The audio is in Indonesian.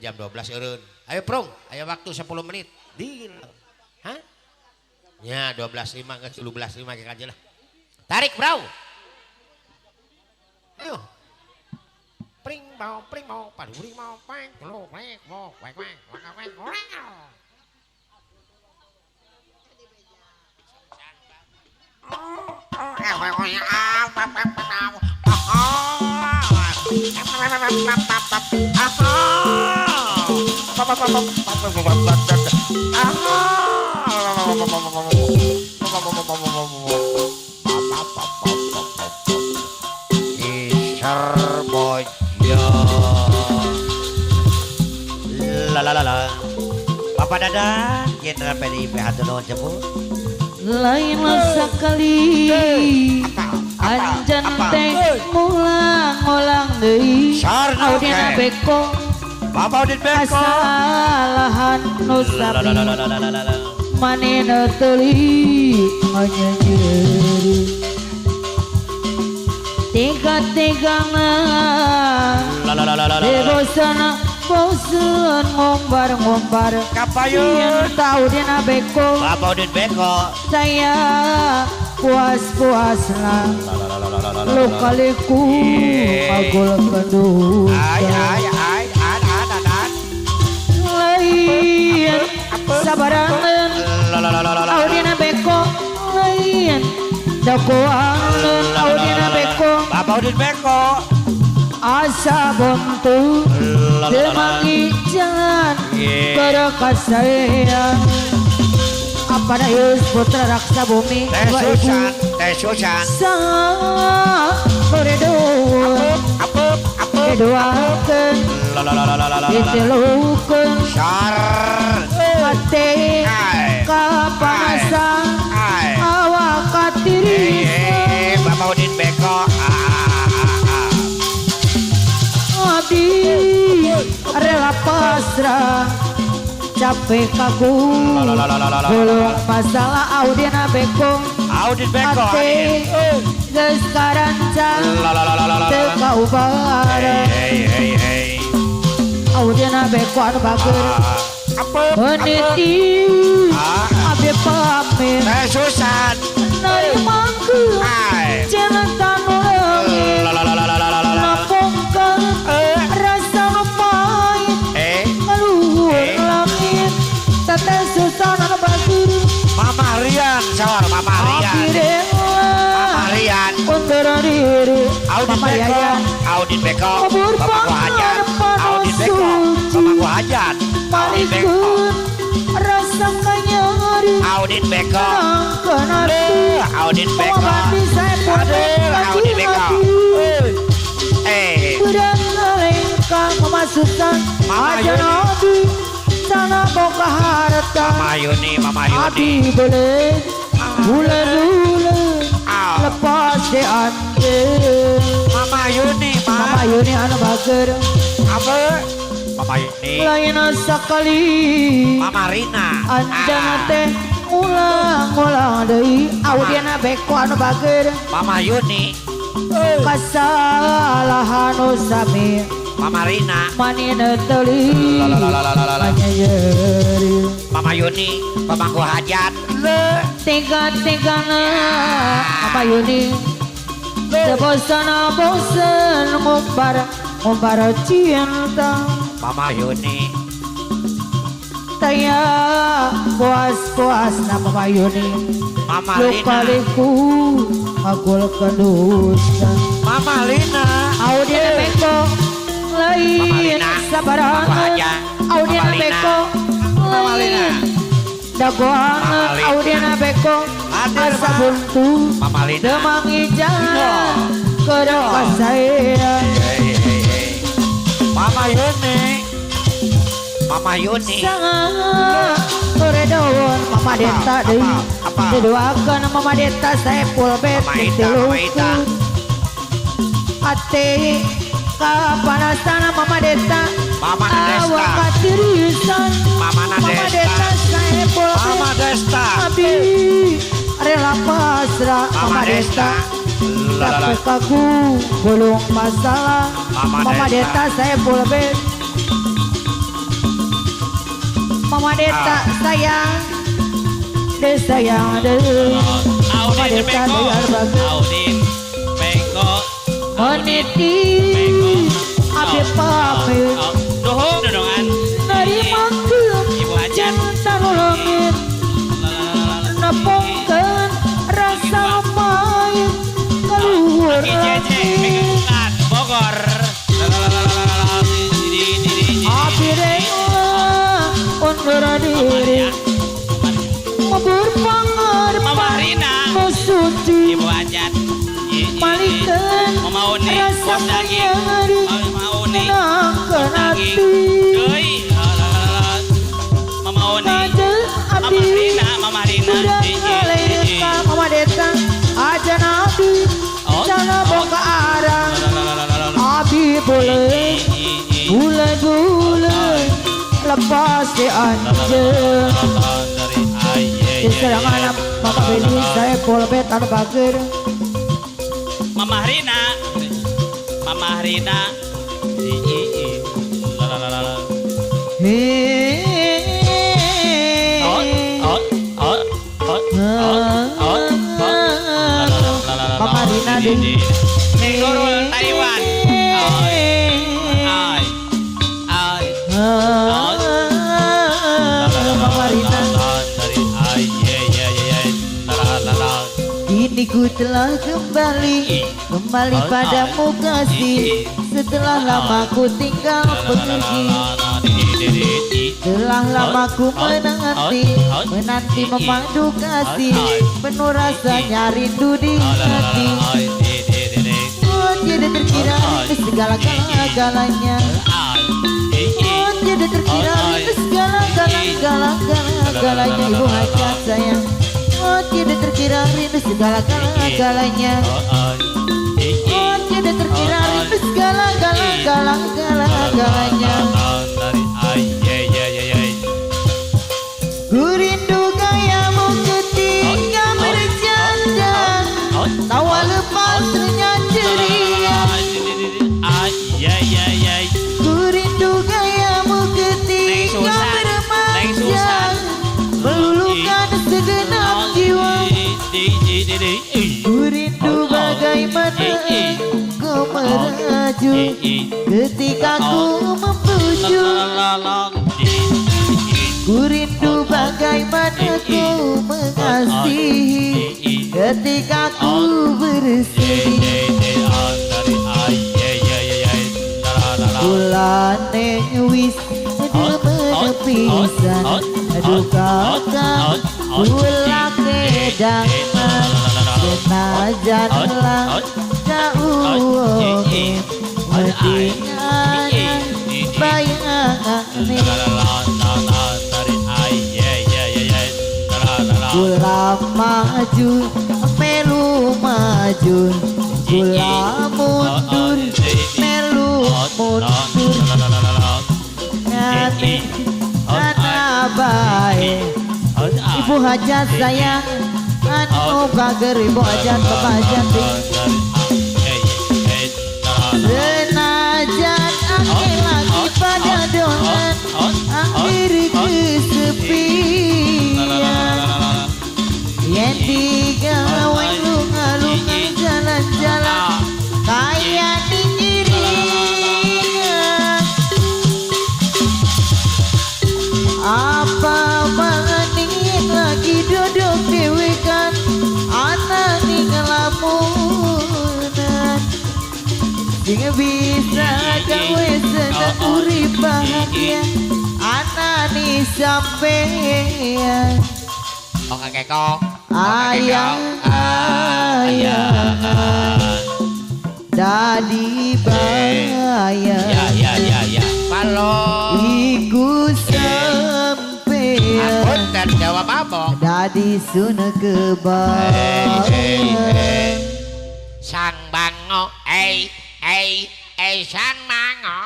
Jam 12 eureun. Ayo prong, aya waktu 10 menit. Deal. Hah? Ya 12.05 ke 13.05 ke aja lah. Tarik, Bro. Ayo. Pring mau, paduri mau, peng, lo, peng, mo, peng, peng, peng, peng. Bapak Dada, Jenderal PDIP Hatono Jepun. Lain sekali anjan teh mulang-mulang deui audina beko Bapak Udin Beko kesalahan nu sapi manehna teuli nganyeuri tega-tegana debosana bosen ngombar-ngombar Kapayun tahu dina beko Bapak Udin Beko saya puas-puasna lu kaliku magul kedua lain sabarangan audina beko lain dakwaan audina beko Bapak Udin Beko asa bontu demangi jangan kerekas saya apa dayus putra raksa bumi Teh Susan sang koridor keduakan ditelukan Sar hati kapanasan awak katiri Bapak Udin Beko abdi rela pasrah capek kaku belum masalah audina beko Udin Beko ate geus karancang teu kaubara audina beko anu bager meniti abdi pamir Teh Susan nari mangkeun jalan tanu leungit napongkan rasa nu pahit ngaluhur langit teteh Susan anu bager Mama Rian sawar Mama Rian Mama Rian untuk diri Udin Mama Beko Yayan Udin Beko Obor Bapakku Hajat Udin Beko Bapakku Hajat Udin Beko malikun rasa kanyari Udin Beko kenari Udin Beko mengabdi saya pun Udin Beko budak ngalengkang memasukkan Mama aja Yuni. nabi sana boga harta Mama Yuni Mama Yuni abi boleh bulan-bulan lepas diambil Mama Yuni Mama Yuni anu bager apa Mama Yuni lain sekali Mama Rina anjana teh ulang-ulang deui audina beko anu bager Mama Yuni kesalahan nu sami Mama Rina manehna teuli nganyeuri Mama Yuni Bapakku Hajat tega-tegana Mama Yuni bosan ngumbar cinta Mama Yuni saya puas-puas na Mama Yuni Mama lu Lina kaliku magul kedusta Mama Lina audina beko Mama lain Lina. sabarangan Mama Haja. audina Mama Lina. beko Mama Lina. lain dagoangan Mama Lina. audina beko Hadir, asa Ma. buntu Mama Lina demangi jalan kerekas saya Mama Yuni Mama Yuni sangat koridor Mama Deta deui apa? didoakeun Mama Deta saya full bed Mama Ita, Mama Ita. ate kapanasan Mama Deta Mama Desta. awak katirisan Mama Mama Desta. Deta saya full Mama bed Desta abi rela pasrah Mama Desta Tapi kagu belum masalah Mama Mama Desta. Deta saya full bed Mama Deta sayang sayang Mama Deta sayang bagus Audin Beko meniti abdi pamit Duhung dodongan nerima Ibu Hajan cinta nulungin nepungkeun rasa main keluar Aki Cece Megat Bogor abdi rela undur diri mabur Mama pangarep Rina suci Ibu Hajan malikeun Mama Uni rasa Bos daging nyeri Mama Uni menangkeun Bos daging hati Doi Mama Uni Kadel Mama abdi Rina Mama Rina udah ngalirkan Mama Deta aja nabi sana boga arah abdi boleh bulan lepas si anjir diserang anak Mama Beli saya polbet anu bager Mama Rina Mama Rina Mama Rina di Nurul Taiwan Mama Rina kini ku telah kembali padamu kasih setelah lama ku tinggal pergi telah lama ku menanti memandu kasih penuh rasanya rindu di hati oh tidak terkira itu segala-galanya oh tidak terkira itu segala-galanya ibu hajat sayang oh tidak terkira rindu segala-galanya oh tidak terkira rindu segala-galanya ku rindu gayamu ketika bercanda tawa lepas ternyata ceria ku rindu gayamu ketika bermanja meluluhkan segenap jiwa ku rindu bagaimana kau meraju ketika ku membujuk ku rindu bagaimana ku mengasihi ketika ku bersedih kulane wis menepisan duka ulah kedangan senajan lang jauh metingan bayangan kula maju melu maju kula mundur melu mundur ngati ana bae ibu hajat sayang anu bager ibu hajat bapak hajat senajan akhir lagi pada dongan akhir kesepian yang digawe lunga-lunga jalan-jalan kayak diiringan apa maning lagi duduk dewekan anak ning ngelamunan sing bisa gawe seneng urip bahagia anak nih sampean Oke kok ayang dadi bayang ya Halo iku sampean Ampun dan jawab apa dadi sune kebang Sang bango sang